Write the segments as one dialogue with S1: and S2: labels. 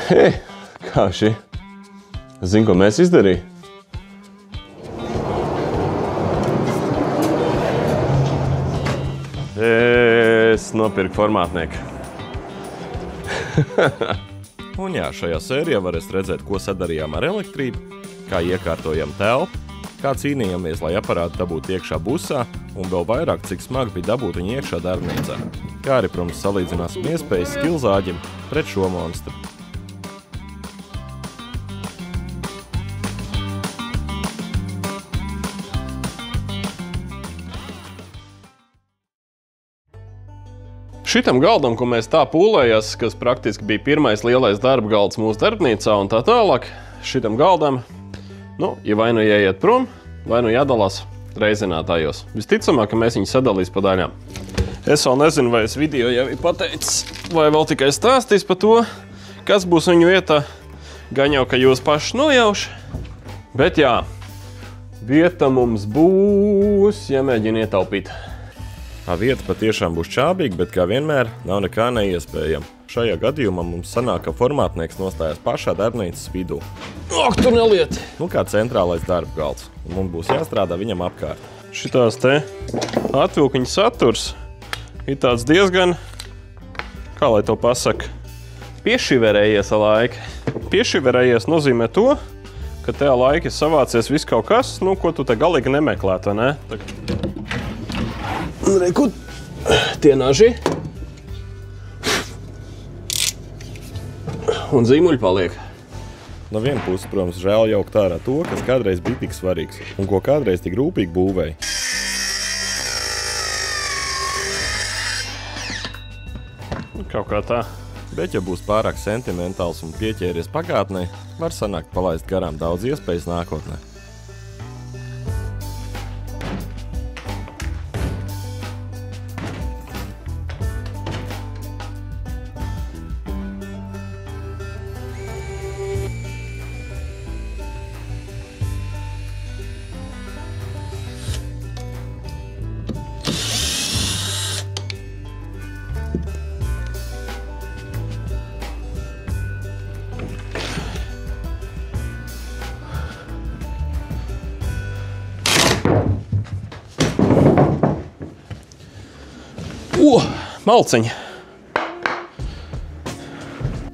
S1: Hei, kā šī? Zini, ko mēs izdarīja? Es nopirku formātnieku.
S2: Un jā, šajā sērijā varēs redzēt, ko sadarījām ar elektrību, kā iekārtojam telpu, kā cīnījāmies, lai aparātu dabūtu iekšā busā, un vēl vairāk, cik smagi bija dabūt viņu iekšā darbnīcā. Kā arī, protams, salīdzināsim iespējas skilzāģim pret šo monstru.
S1: Šitam galdam, ko mēs tā pūlējās, kas praktiski bija pirmais lielais darba galds mūsu darbnīcā un tā tālāk, šitam galdam, ja vai nu jāiet prom, vai nu jādalās reizinātājos. Visticamāk, ka mēs viņus sadalīs pa daļām. Es vēl nezinu, vai es video jau ir pateicis, vai vēl tikai stāstīs par to, kas būs viņu vietā. Gan jau, ka jūs paši nojauši. Bet jā, vieta mums būs, ja mēģina ietaupīt.
S2: Tā vieta patiešām būs čābīga, bet kā vienmēr nav nekā neiespējama. Šajā gadījumā mums sanāk, ka formātnieks nostājas pašā darbnīcas vidū.
S1: Ak, tu neliet!
S2: Kā centrālais darba galds. Un mums būs jāstrādā viņam apkārt.
S1: Šitās te atvilkiņa saturs ir tāds diezgan, kā lai to pasaka, piešiverējies ar laiku. Piešiverējies nozīmē to, ka tajā laika ir savācies viss kaut kas, ko tu te galīgi nemeklēt, vai ne? Reku, tie naži. Un zīmuļi paliek.
S2: No viena puses, protams, žēl jaukt ārā to, kas kādreiz bija tik svarīgs un ko kādreiz tik rūpīgi būvēja.
S1: Kaut kā tā.
S2: Bet, ja būs pārāk sentimentāls un pieķēries pagātnē, var sanākt palaist garām daudz iespējas nākotnē.
S1: Malciņa.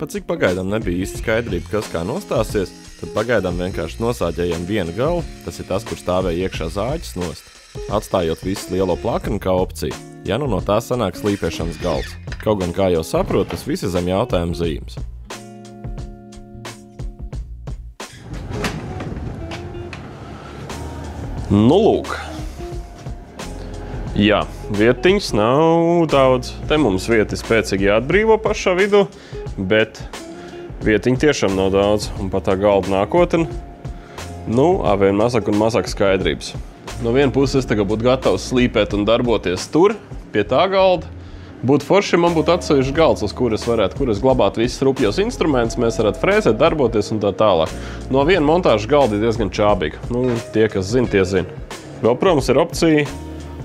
S2: Pat cik pagaidām nebija īsti skaidrība, kas kā nostāsies, tad pagaidām vienkārši nosāģējam vienu galu, tas ir tas, kur stāvēja iekšā zāģis nost, atstājot visu lielo plakanu kā opciju, ja no tā sanāk slīpēšanas galds. Kaut gan, kā jau saprot, tas viss ir zem jautājuma zīmes.
S1: Lūk. Jā, vietiņas nav daudz. Te mums vieti spēcīgi jāatbrīvo pašā vidū, bet vietiņi tiešām nav daudz. Un pat tā galda nākotne, vien mazāk un mazāk skaidrības. No viena puses es tagad būtu gatavs slīpēt un darboties tur, pie tā galda. Būtu forši, man būtu atsevišķs galds, uz kuras glabāt visus rupjos instrumentus, mēs varētu frēzēt, darboties un tā tālāk. No viena montāžas galda ir diezgan čābīga. Tie, kas zina, tie zina. Vēl, protams, ir opcija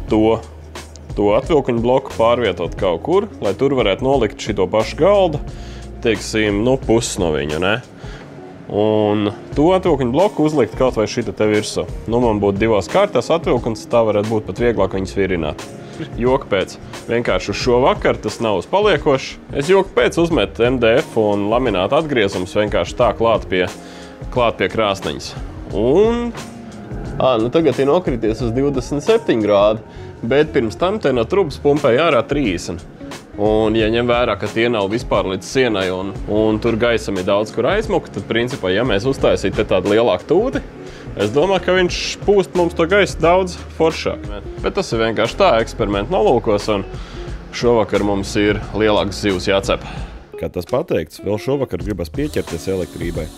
S1: to atvilkuņu bloku pārvietot kaut kur, lai tur varētu nolikt šito pašu galdu, teiksim, puses no viņa, ne? Un to atvilkuņu bloku uzlikt kaut vai šita te virsū. Man būtu divās kārtās atvilkuns, tā varētu būt pat vieglāk viņas virināt. Joka pēc. Vienkārši uz šo vakaru tas nav uz paliekoši. Es joka pēc uzmetu MDF un laminātu atgriezumus vienkārši tā klāt pie krāsniņas. Un tagad ir nokrities uz 27 grādi, bet pirms tam te no trubas pumpēja ārā 30. Un, ja ņem vērā, ka tie nav vispār līdz sienai un tur gaisam ir daudz, kur aizmukt, tad, principā, ja mēs uztaisītu tādu lielāku tūti, es domāju, ka viņš pūst mums to gaisu daudz foršāk. Bet tas ir vienkārši tā eksperimenta nolūkos, un šovakar mums ir lielāks zivs jācep.
S2: Kā tas pateikts, vēl šovakar gribas pieķerties elektrībai.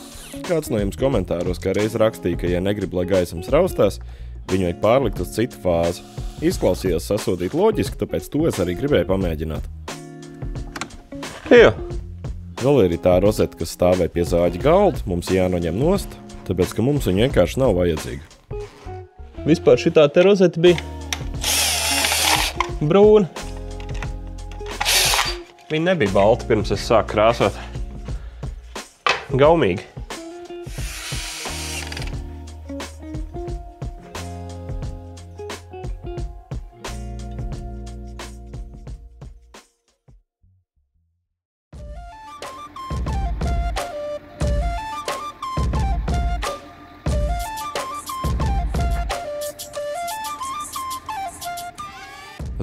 S2: Kāds no jums komentāros kā reiz rakstīja, ka, ja negrib, lai gaisams raustās, viņu vajag pārlikt uz citu fāzi. Izklausījās sasodīt loģiski, tāpēc to es arī gribēju pamēģināt.
S1: Jā.
S2: Vēl ir tā rozeta, kas stāvēja pie zāģa galda, mums jānoņem nost, tāpēc, ka mums viņa vienkārši nav vajadzīga.
S1: Vispār šitā te rozeta bija brūna. Viņa nebija balta, pirms es sāku krāsot. gaumīgi.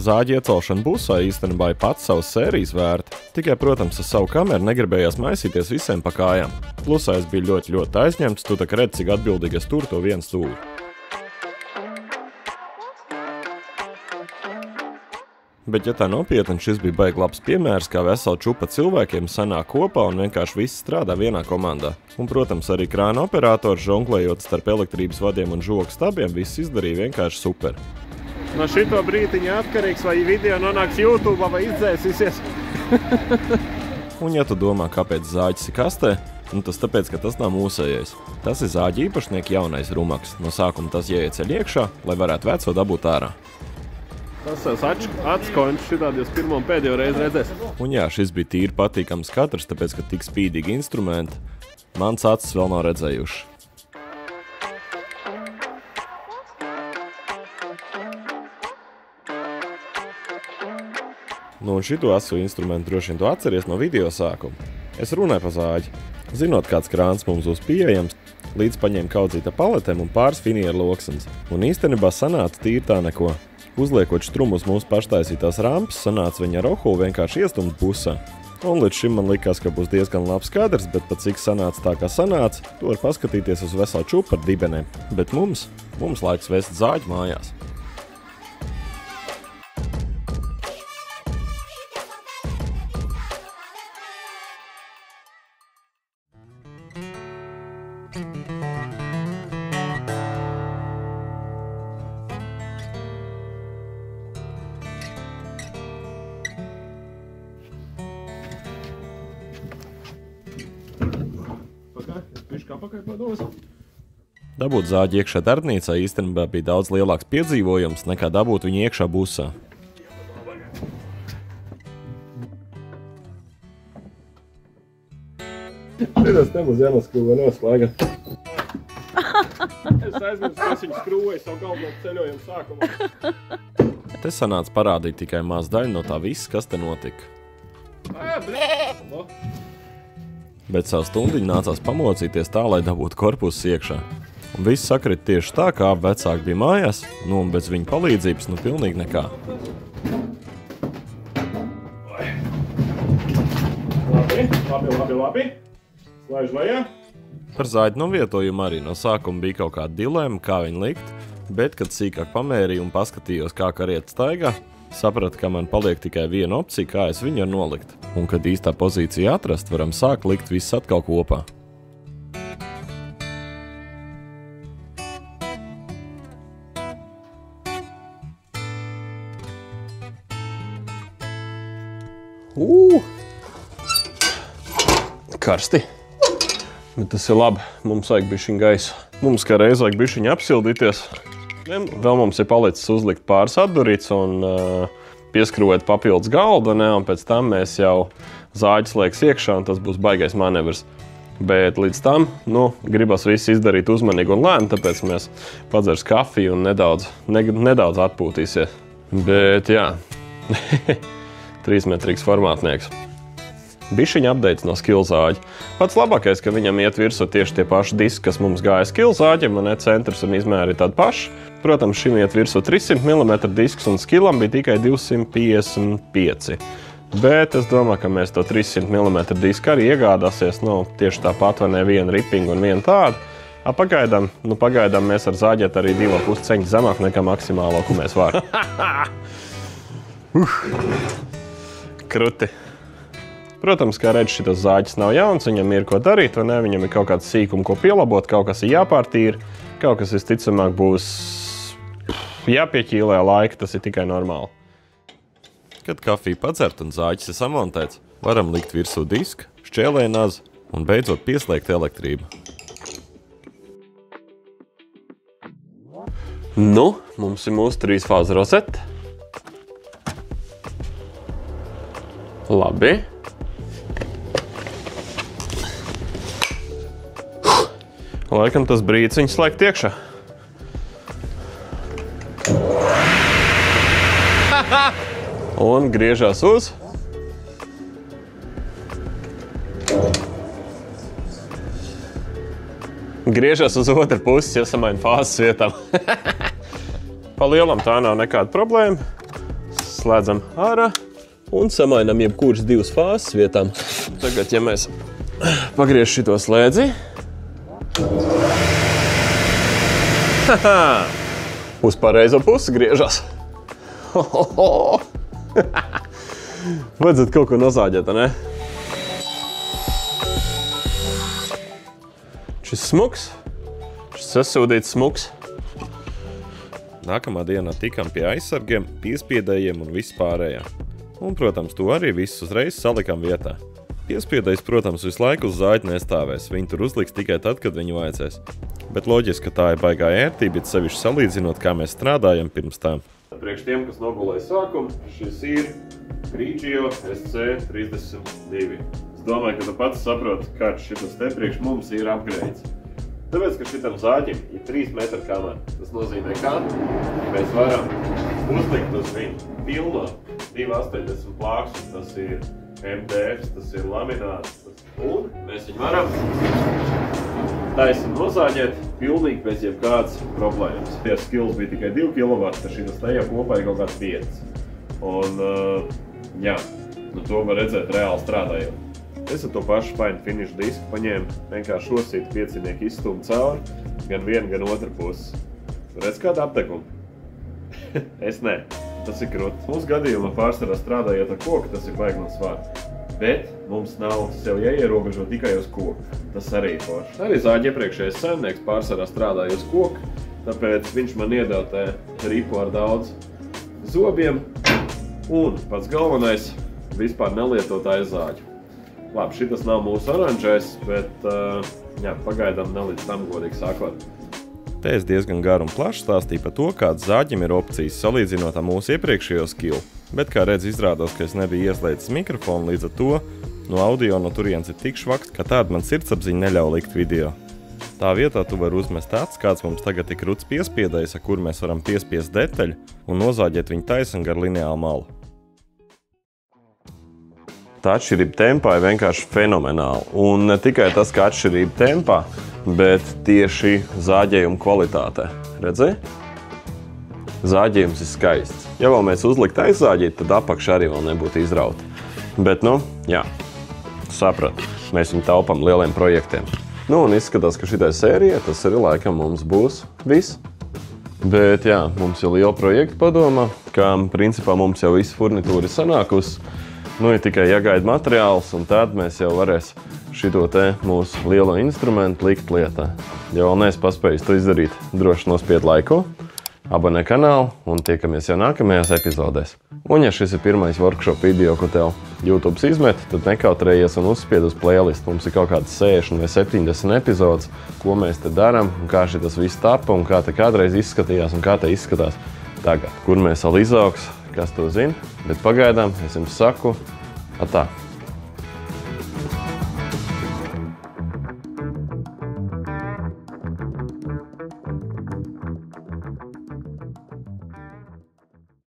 S2: Zāģi iecelšana busā īstenībā ir pats savas sērijas vērta, tikai, protams, ar savu kameru negribējās maisīties visiem pa kājām. Klusais bija ļoti aizņemts, tu tak redz, cik atbildīgi es tur to vienu sūri. Bet, ja tā nopietni, šis bija baigi labs piemērs, kā vesela čupa cilvēkiem sanāk kopā un vienkārši viss strādā vienā komandā. Un, protams, arī krāna operators, žonglējot starp elektrības vadiem un žogu stabiem, viss izdarīja vienkārši super.
S1: No šito brītiņa atkarīgs, vai video nonāks YouTube vai izdzēsīsies.
S2: Un ja tu domā, kāpēc zāģis ir kastē, tas tāpēc, ka tas nav mūsējais. Tas ir zāģi īpašnieki jaunais rumaks. No sākuma tas jāieceļ iekšā, lai varētu veco dabūt ārā.
S1: Tas atskoņš šitādi jūs pirmo un pēdējo reizi redzēs.
S2: Un jā, šis bija tīri patīkams katrs, tāpēc, ka tik spīdīgi instrumenti mans acis vēl nav redzējuši. Nu, un šito asu instrumentu droši vien tu atceries no video sākuma. Es runāju pa zāģi. Zinot, kāds krāns mums būs pieejams, līdz paņēmu kaudzīta paletēm un pāris finieru loksnes. Un īstenībā sanāca tīri tā neko. Uzliekot štrumu uz mūsu paštaisītās rampas, sanāca viņa rohu vienkārši iestumt busā. Un līdz šim man likās, ka būs diezgan labs kadrs, bet pat cik sanāca tā, kā sanāca, tu var paskatīties uz veselu čupu ar dibenēm. Bet mums laiks vest zāģi mājās. Dabūt zāģi iekšā darbnīcā īstenībā bija daudz lielāks piedzīvojums, nekā dabūt viņu iekšā busā.
S1: Šitas te būs jānoskruva noslēga. Es aizmirstu, ka es viņu skrūvēju savu galveno ceļojumu sākumā.
S2: Te sanāca parādīt tikai maz daļu no tā viss, kas te notika. Bet savu stundiņu nācās pamocīties tā, lai dabūtu korpusu iekšā. Un viss sakrit tieši tā, kā vecāki bija mājās, nu un bez viņa palīdzības, nu pilnīgi nekā.
S1: Labi. Slaiž lejā.
S2: Par zāģi novietojumu arī no sākuma bija kaut kāda dilema, kā viņu likt, bet, kad sīkāk pamērīju un paskatījos, kā kariet staigā, sapratu, ka man paliek tikai viena opcija, kā es viņu var nolikt. Un, kad īstā pozīcija atrast, varam sākt likt viss atkal kopā.
S1: Karsti. Bet tas ir labi. Mums vajag bišķiņ gaisu. Mums kā reiz vajag bišķiņ apsildīties. Vēl mums ir palicis uzlikt pāris atdurīts un pieskrūvēt papildus galdu, un pēc tam mēs jau zāģis lieks iekšā, un tas būs baigais manevrs. Bet līdz tam, gribas visu izdarīt uzmanīgi un lēni, tāpēc mēs padzers kafiju un nedaudz atpūtīsies. Bet jā, 3-metrīgs formātnieks. Bišķiņa updates no skillzāģa. Pats labākais, ka viņam iet virsū tieši tie paši diski, kas mums gāja skillzāģim, un centrs un izmēri ir tādi paši. Protams, šim iet virsū 300 mm disks, un skillam bija tikai 255. Bet es domāju, ka mēs to 300 mm disku arī iegādāsies, tieši tāpat vai ne viena ripinga un viena tāda. Pagaidām mēs ar zāģēt arī 2,5 ceņu zemāk nekā maksimālo, ko mēs varam. Kruti. Protams, kā redz, šitas zāģis nav jauns, viņam ir ko darīt, vai ne? Viņam ir kaut kāds sīkumi, ko pielabot, kaut kas ir jāpārtīra, kaut kas visticamāk būs jāpieķīlē laika, tas ir tikai normāli.
S2: Kad kafija padzert un zāģis ir samontēts, varam likt virsū disku, šķēlēju nazi un beidzot pieslēgt elektrību.
S1: Mums ir mūsu 3-fāzu rozete. Labi. Laikam tas brīdis viņu slēgt iekšā. Un griežās uz. Griežās uz otru pusi, ja samaina fāzes vietām. Pa lielam tā nav nekāda problēma. Slēdzam ārā un samainam jebkuras divas fāzes vietām. Tagad, ja mēs pagriež šito slēdzi. Uz pareizo pusi griežas. Vajadzētu kaut ko nozāģēt, ne? Šis smuks, šis sasūdīts smuks.
S2: Nākamā dienā tikām pie aizsargiem, piespiedējiem un vispārējā. Un, protams, to arī visus uzreiz salikām vietā. Piespiedējs, protams, visu laiku uz zāģi nestāvēs. Viņi tur uzliks tikai tad, kad viņu vajadzēs. Bet loģiski, ka tā ir baigā ērtība, bet sevišķi salīdzinot, kā mēs strādājam pirms tam.
S1: Priekš tiem, kas nogulēja sākumu, šis ir Grigio SC32. Es domāju, ka tu pats saproti, kāds šitas te priekš mums ir upgrades. Tāpēc, ka šitam zāģim ir 3 metru kamera. Tas nozīmē, ka mēs varam uzlikt uz viņu pilno 280 plāksus. Tas ir MDF, tas ir lamināts. Un mēs viņu varam taisam nozāģēt pilnīgi bez jebkādas problēmas. Tie skills bija tikai 2 kW, tad šitas te jau kopā ir kaut kāds 5. Un, jā, to var redzēt reāli strādājot. Es ar to pašu Fine Finish disku paņēmu, vienkārši šosīt piecinieku izstūmu cauri, gan vienu, gan otru pusi. Redz kādu aptekumu? Es nē, tas ir krūti. Mūsu gadījumā pārsvarā strādājot ar koku, tas ir baigi no svāra. Bet mums nav sev jāierobežo tikai uz koku. Tas arī ir forši. Arī zāģi iepriekšējais saimnieks pārsvarā strādāja uz koku, tāpēc viņš man iedeva te ripu ar daudz zobiem. Un pats galvenais vispār nelietot aizzāģu. Labi, šitas nav mūsu oranžais, bet jā, pagaidām nelīdz tam godīgi sākot.
S2: Te es diezgan garu un plaši stāstīju par to, kāds zāģim ir opcijas salīdzinot ar mūsu iepriekšējo skilu. Bet, kā redz, izrādās, ka es nebiju ieslēdzis mikrofonu, līdz ar to no audio no turienes ir tik švakts, ka tāda man sirdsapziņa neļauj likt video. Tā vietā tu vari uzmest acis, kāds mums tagad ir kruts piespiedējs, ar kur mēs varam piespiest detaļu un nozāģēt viņu taisam gar lineālu malu.
S1: Tā atšķirība tempā ir vienkārši fenomenāla. Un ne tikai tas, ka atšķirība tempā, bet tieši zāģējuma kvalitātē. Redzi? Zāģējums ir skaists. Ja vēl mēs uzlikt aizzāģīt, tad apakša arī vēl nebūtu izrauta. Bet, nu, jā, saprat, mēs viņu taupam lieliem projektiem. Nu, un izskatās, ka šitai sērijai tas arī laikam mums būs viss. Bet, jā, mums jau liela projekta padomā, kā principā mums jau viss furnitūra ir sanākusi. Nu, ir tikai jāgaida materiāls, un tad mēs jau varēs šito te mūsu lielo instrumentu likt lietā. Ja vēl neesi paspējis to izdarīt, droši nospied laiku, abonē kanālu un tiekamies jau nākamajās epizodēs. Un ja šis ir pirmais workshop video, ko tev YouTube izmet, tad nekautrējies un uzspied uz playlist. Mums ir kaut kādas 60 vai 70 epizodes, ko mēs te daram, un kā šitas viss tapa, un kā te kādreiz izskatījās, un kā te izskatās tagad. Kur mēs vēl izaugs, kas to zina, bet pagaidām es jums saku, atā.